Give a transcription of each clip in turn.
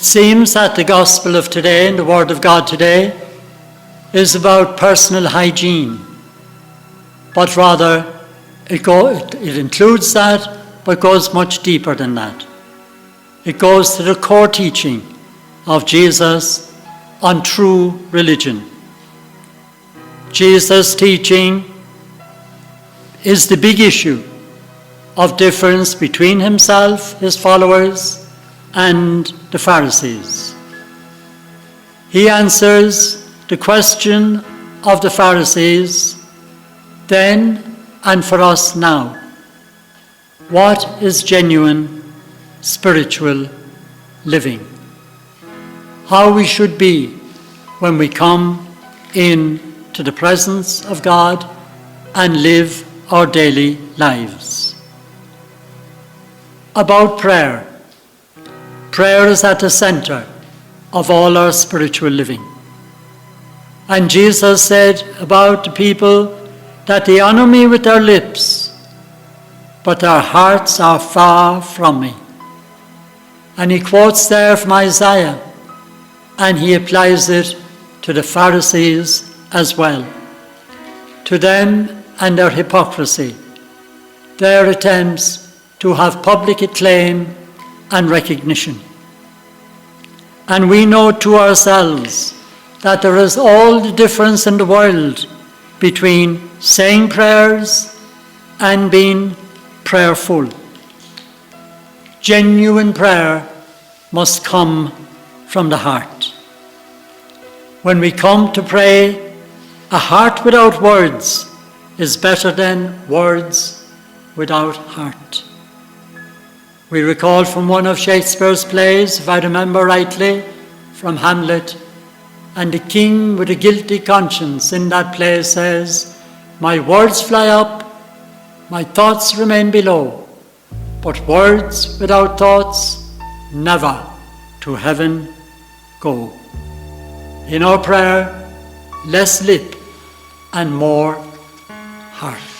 It seems that the gospel of today and the word of God today is about personal hygiene, but rather it includes that, but goes much deeper than that. It goes to the core teaching of Jesus on true religion. Jesus' teaching is the big issue of difference between himself, his followers, and the Pharisees. He answers the question of the Pharisees then and for us now. What is genuine spiritual living? How we should be when we come into the presence of God and live our daily lives. About prayer. Prayer is at the center of all our spiritual living. And Jesus said about the people that they honor me with their lips, but their hearts are far from me. And he quotes there from Isaiah, and he applies it to the Pharisees as well. To them and their hypocrisy, their attempts to have public acclaim and recognition. And we know to ourselves that there is all the difference in the world between saying prayers and being prayerful. Genuine prayer must come from the heart. When we come to pray, a heart without words is better than words without heart. We recall from one of Shakespeare's plays, if I remember rightly, from Hamlet, and the king with a guilty conscience in that play says, "My words fly up, my thoughts remain below, but words without thoughts never to heaven go." In our prayer, less lip and more heart.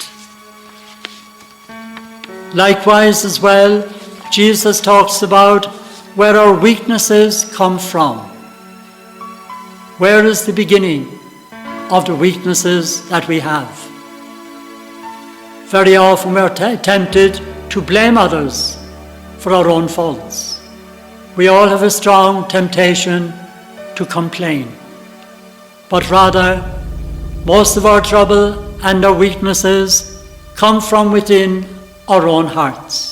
Likewise as well, Jesus talks about where our weaknesses come from. Where is the beginning of the weaknesses that we have? Very often we are tempted to blame others for our own faults. We all have a strong temptation to complain. But rather, most of our trouble and our weaknesses come from within our own hearts.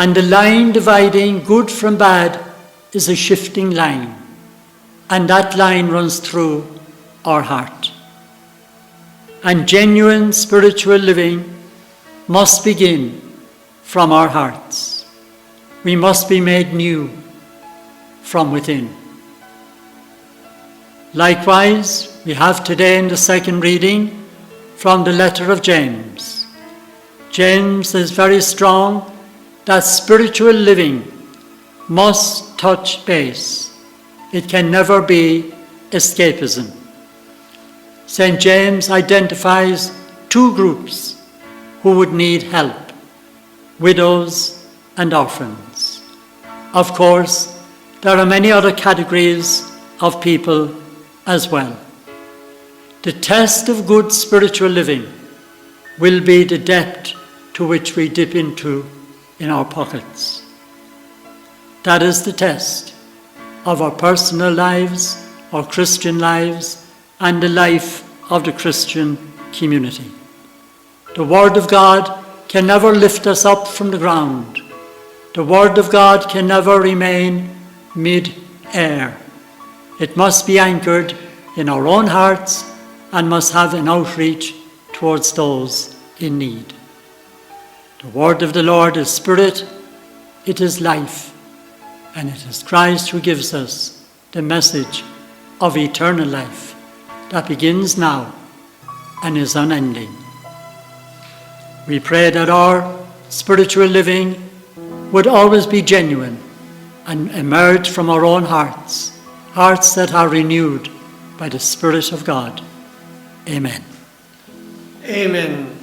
And the line dividing good from bad is a shifting line. And that line runs through our heart. And genuine spiritual living must begin from our hearts. We must be made new from within. Likewise, we have today in the second reading from the letter of James. James is very strong that spiritual living must touch base. It can never be escapism. St. James identifies two groups who would need help: widows and orphans. Of course, there are many other categories of people as well. The test of good spiritual living will be the depth to which we dip into in our pockets. That is the test of our personal lives, our Christian lives, and the life of the Christian community. The Word of God can never lift us up from the ground. The Word of God can never remain mid-air. It must be anchored in our own hearts and must have an outreach towards those in need. The word of the Lord is spirit, it is life, and it is Christ who gives us the message of eternal life that begins now and is unending. We pray that our spiritual living would always be genuine and emerge from our own hearts, hearts that are renewed by the Spirit of God. Amen. Amen.